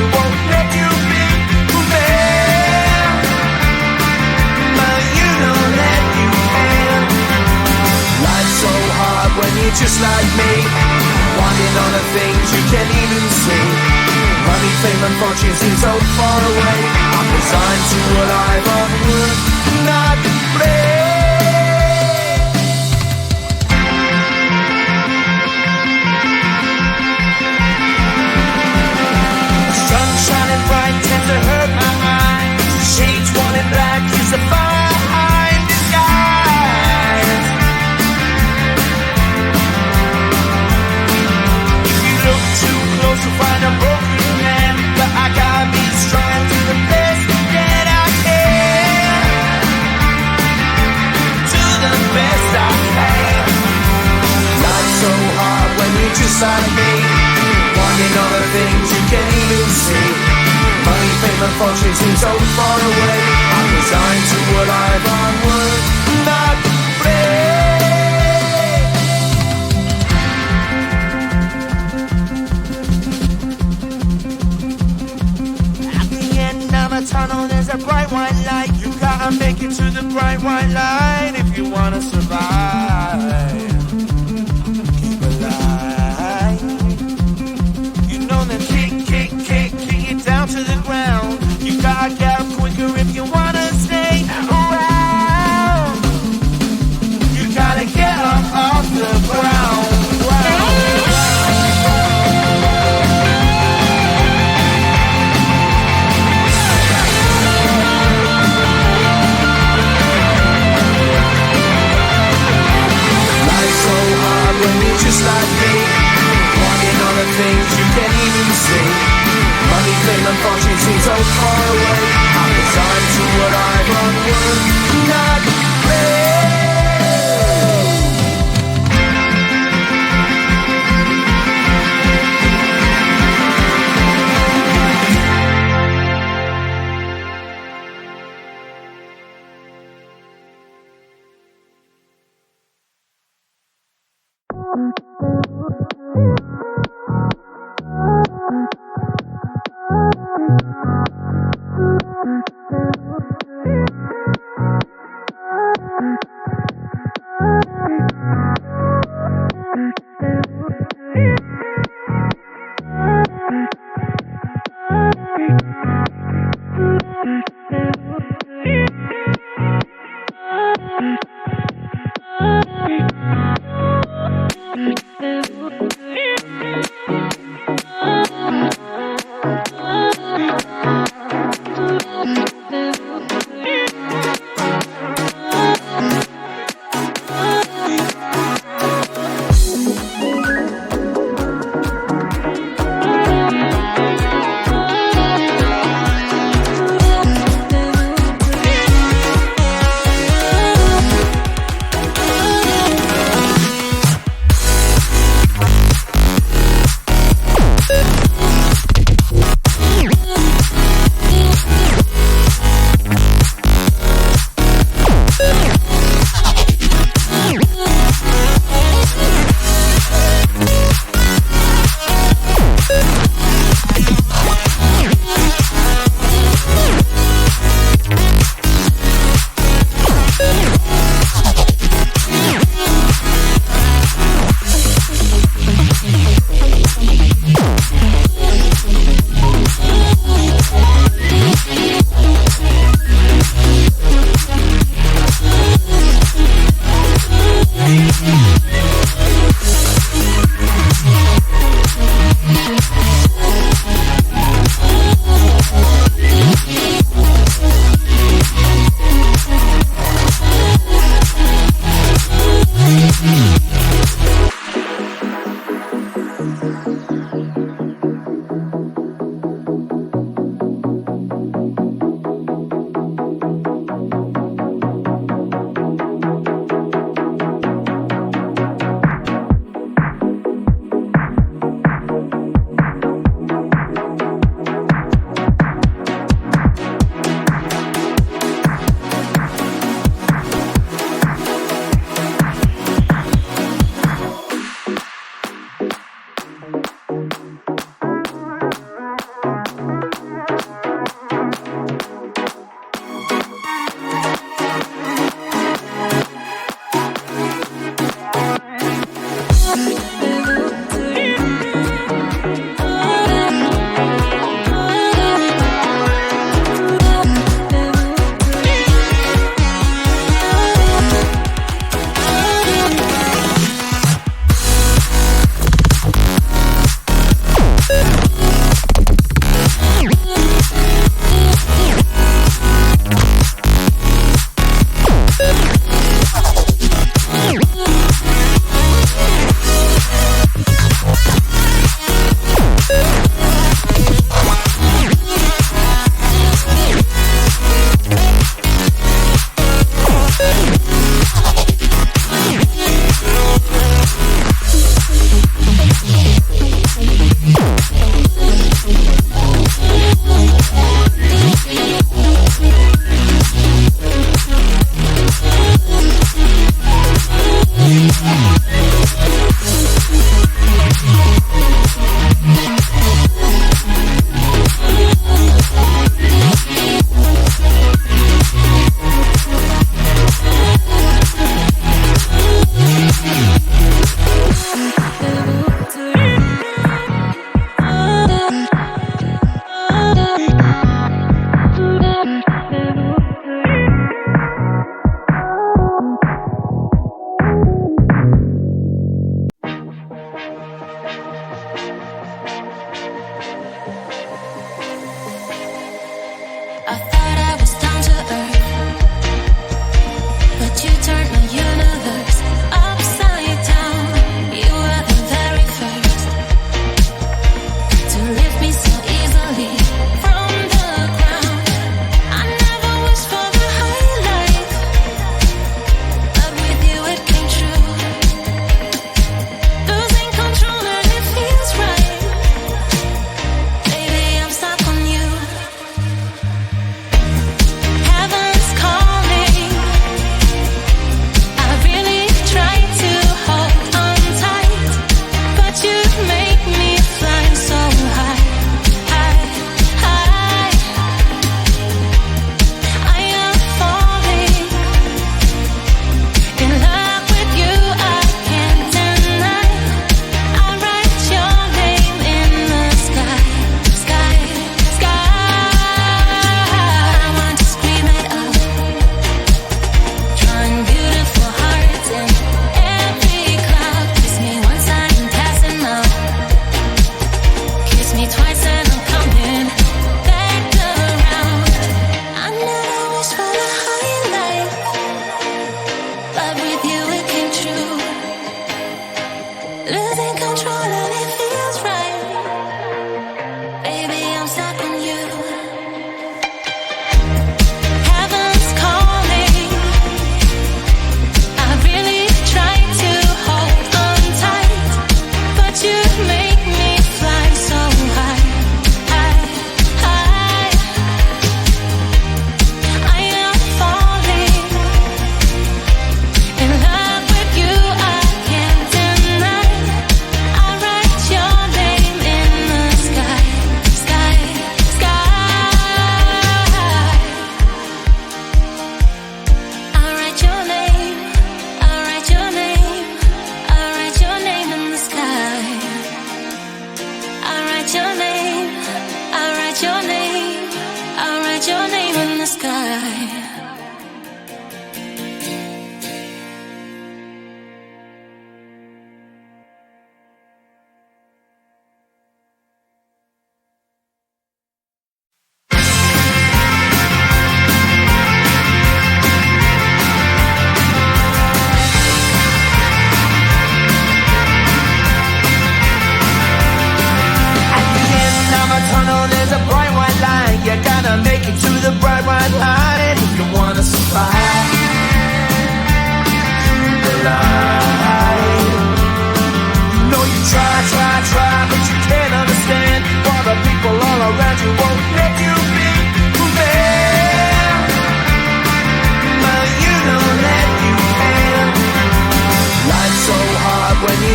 won't let you be man. But you know that you can. Life's so hard when you're just like me, wanting all the things you can't even see. Money, fame and fortune seem so far away. I'm resigned to what I've unworked, not play. Sun shining bright tends to hurt my mind. Shades worn in black is the fire in disguise. If you look too close you'll find a broken man, but I gotta be strong to the best that I can. To the best I can. Life's so hard when you're just like me, wanting all the things you can't even see. Money, fame and fortune seem so far away. I'm resigned to what I've unworked, not play. At the end of a tunnel there's a bright white light. You gotta make it to the bright white light if you wanna survive. Keep alive. You know that kick it down to the ground. You gotta get up quicker if you wanna stay around. You gotta get up off the ground. Life's so hard when you're just like me, wanting all the things you can't even see. Money, fame and fortune seem so far away. I'm resigned to what I've unworked, not play.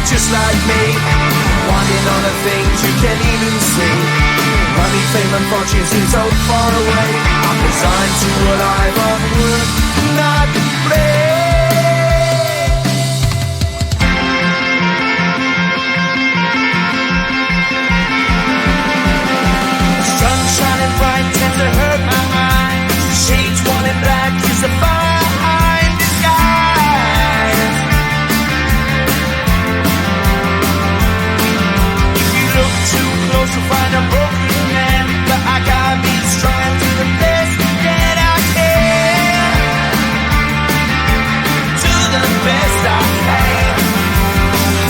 just like me, wanting all the things you can't even see. Money, fame and fortune seem so far away. I'm resigned to a life of work, not play. Sun shining bright tends to hurt my eyes. Shades worn in black is a fine disguise. If you look too close you'll find a broken man, but I gotta be strong and do the best that I can. Do the best I can.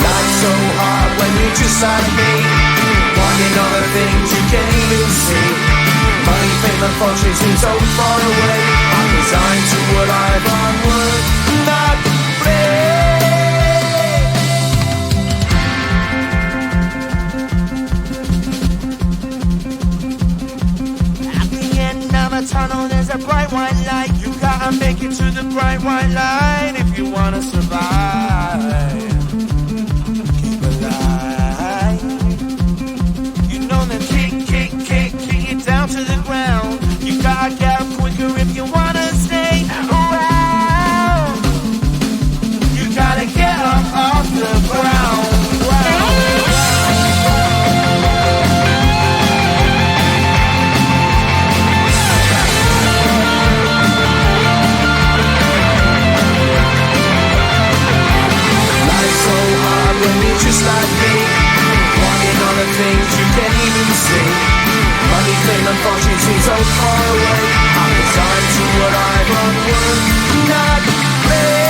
Life's so hard when you're just like me, wanting all the things you can't even see. Money, fame and fortune seem so far away. I'm resigned to a life on work, not play. At the end of a tunnel there's a bright white light. You gotta make it to the bright white light if you wanna survive. Keep alive. You know that kick it down to the ground. You gotta get up quicker if you wanna stay around. You gotta get up off the ground. Life's so hard when you're just like me, wanting all the things you can't even see. Money, fame and fortune seem so far away. I'm resigned to what I've on work, not play.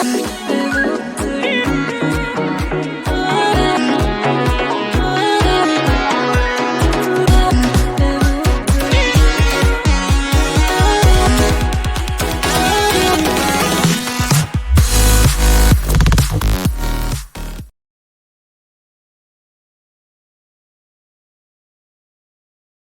Bye.